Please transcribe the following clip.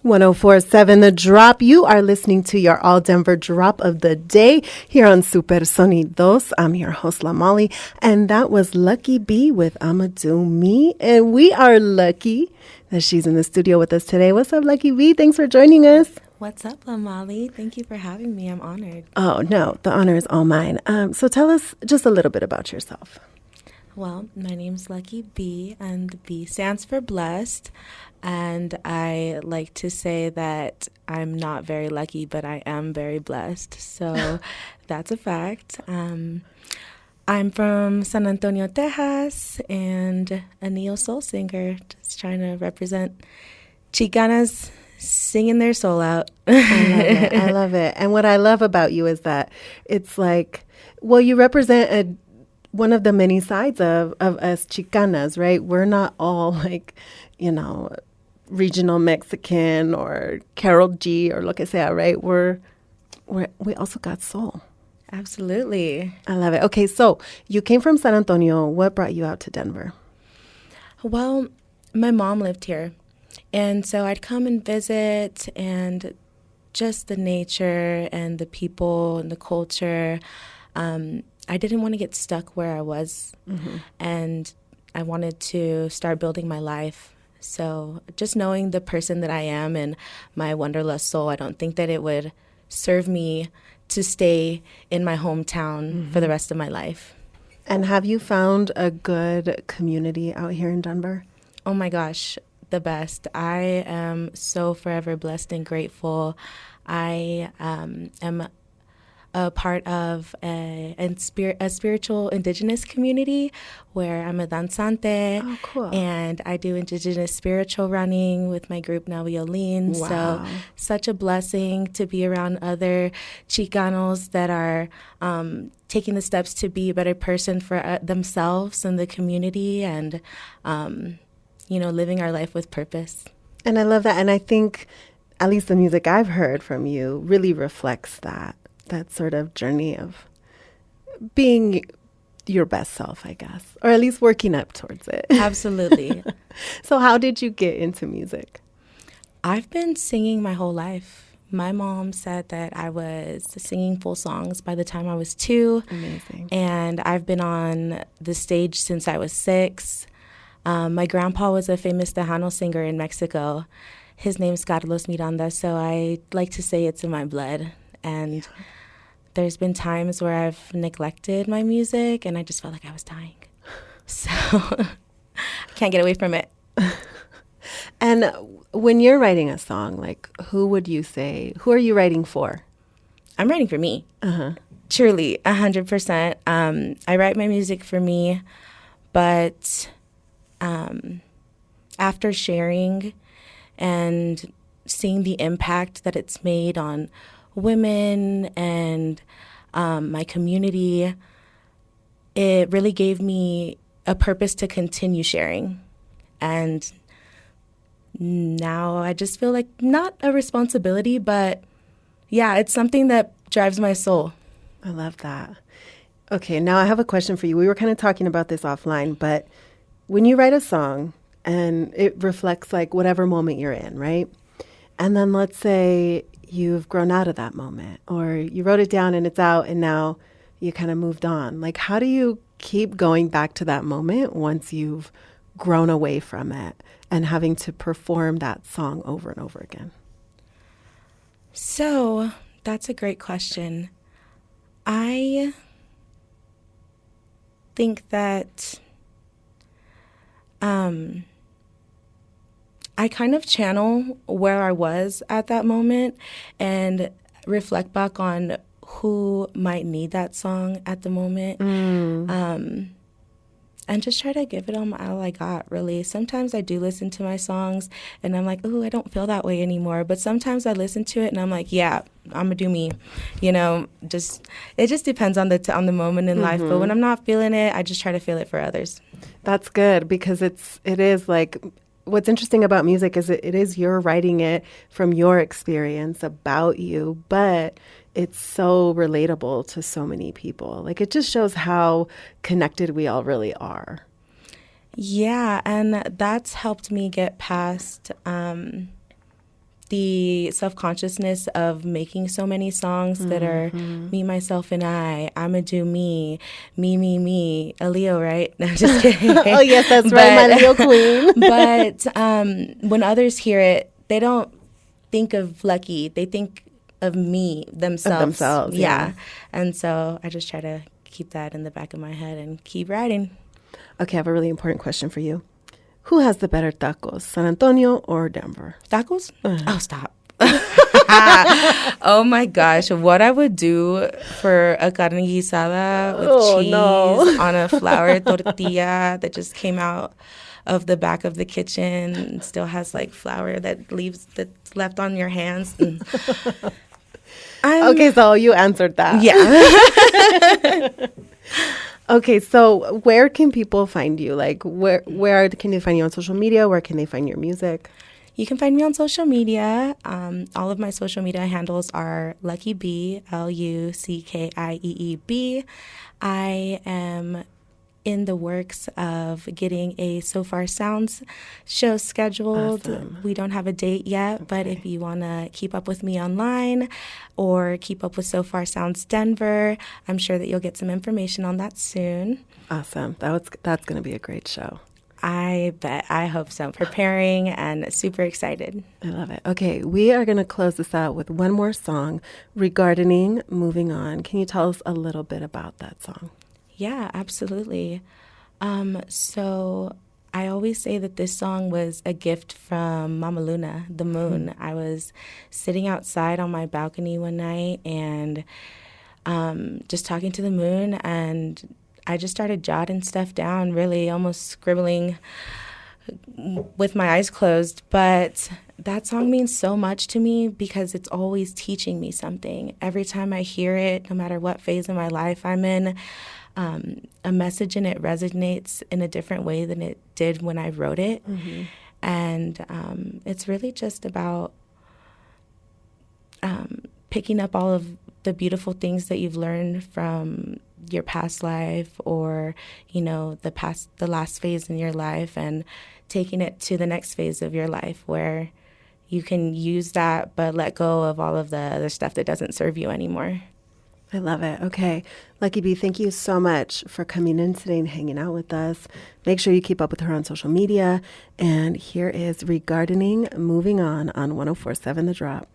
1047 The Drop. You are listening to your All Denver Drop of the Day here on Super Sonidos. I'm your host, La Molly, and that was Luckiee B with I'ma Do Me. And we are lucky that she's in the studio with us today. What's up, Luckiee B? Thanks for joining us. What's up, La Molly? Thank you for having me. I'm honored. Oh, no, the honor is all mine. So tell us just a little bit about yourself. Well, my name's Luckiee B, and the B stands for blessed. And I like to say that I'm not very lucky, but I am very blessed. So that's a fact. I'm from San Antonio, Texas, and a neo soul singer, just trying to represent Chicanas singing their soul out. I love it. I love it. And what I love about you is that it's like, well, you represent one of the many sides of us Chicanas, right? We're not all like, you know, regional Mexican or Carol G or lo que sea, right? We also got soul. Absolutely. I love it. Okay, so you came from San Antonio. What brought you out to Denver? Well, my mom lived here. And so I'd come and visit, and just the nature and the people and the culture. I didn't want to get stuck where I was. Mm-hmm. And I wanted to start building my life. So just knowing the person that I am and my wanderlust soul, I don't think that it would serve me to stay in my hometown for the rest of my life. And have you found a good community out here in Denver? Oh my gosh, the best. I am so forever blessed and grateful. I am a part of a spiritual indigenous community where I'm a danzante. Oh, cool. And I do indigenous spiritual running with my group Now Violin. Wow. So such a blessing to be around other Chicanos that are taking the steps to be a better person for themselves and the community, and living our life with purpose. And I love that. And I think at least the music I've heard from you really reflects that sort of journey of being your best self, I guess, or at least working up towards it. Absolutely. So how did you get into music? I've been singing my whole life. My mom said that I was singing full songs by the time I was 2. Amazing. And I've been on the stage since I was 6. My grandpa was a famous Tejano singer in Mexico. His name's Carlos Miranda, so I like to say it's in my blood. And there's been times where I've neglected my music, and I just felt like I was dying. So I can't get away from it. And when you're writing a song, like, who are you writing for? I'm writing for me. Uh-huh. Truly, 100%. I write my music for me, but after sharing and seeing the impact that it's made on women and my community, it really gave me a purpose to continue sharing. And now I just feel like not a responsibility, but yeah, it's something that drives my soul. I love that. Okay, now I have a question for you. We were kind of talking about this offline, but when you write a song and it reflects like whatever moment you're in, right? And then let's say you've grown out of that moment, or you wrote it down and it's out and now you kind of moved on. Like, how do you keep going back to that moment once you've grown away from it and having to perform that song over and over again? So that's a great question. I think that I kind of channel where I was at that moment and reflect back on who might need that song at the moment. And just try to give it all I got, really. Sometimes I do listen to my songs and I'm like, ooh, I don't feel that way anymore. But sometimes I listen to it and I'm like, yeah, I'm gonna do me. It just depends on the moment in life. But when I'm not feeling it, I just try to feel it for others. That's good, because it is like, what's interesting about music is it is you're writing it from your experience about you, but it's so relatable to so many people. Like, it just shows how connected we all really are. Yeah, and that's helped me get past the self-consciousness of making so many songs that are me, myself, and I'ma do me, a Leo, right? No, I'm just kidding. Oh, yes, that's right, my Leo queen. But when others hear it, they don't think of Luckiee. They think of me, themselves. Of themselves, yeah. And so I just try to keep that in the back of my head and keep writing. Okay, I have a really important question for you. Who has the better tacos, San Antonio or Denver? Tacos? Oh, stop. Oh my gosh, what I would do for a carne guisada with cheese on a flour tortilla that just came out of the back of the kitchen and still has like flour that's left on your hands. Okay, so you answered that. Yeah. Okay, so where can people find you? Like, where can they find you on social media? Where can they find your music? You can find me on social media. All of my social media handles are Luckiee B, LuckieeB. I am in the works of getting a So Far Sounds show scheduled. Awesome. We don't have a date yet, but if you want to keep up with me online or keep up with So Far Sounds Denver, I'm sure that you'll get some information on that soon. Awesome. That's going to be a great show. I bet. I hope so. Preparing and super excited. I love it. Okay, we are going to close this out with one more song, Regarding Moving On. Can you tell us a little bit about that song? Yeah, absolutely. So I always say that this song was a gift from Mama Luna, the moon. I was sitting outside on my balcony one night and just talking to the moon, and I just started jotting stuff down, really almost scribbling with my eyes closed. But that song means so much to me because it's always teaching me something. Every time I hear it, no matter what phase of my life I'm in, a message in it resonates in a different way than it did when I wrote it. And it's really just about picking up all of the beautiful things that you've learned from your past life, or the last phase in your life, and taking it to the next phase of your life where you can use that but let go of all of the other stuff that doesn't serve you anymore. I love it. Okay. Luckiee B, thank you so much for coming in today and hanging out with us. Make sure you keep up with her on social media. And here is Regarding Moving On 104.7 The Drop.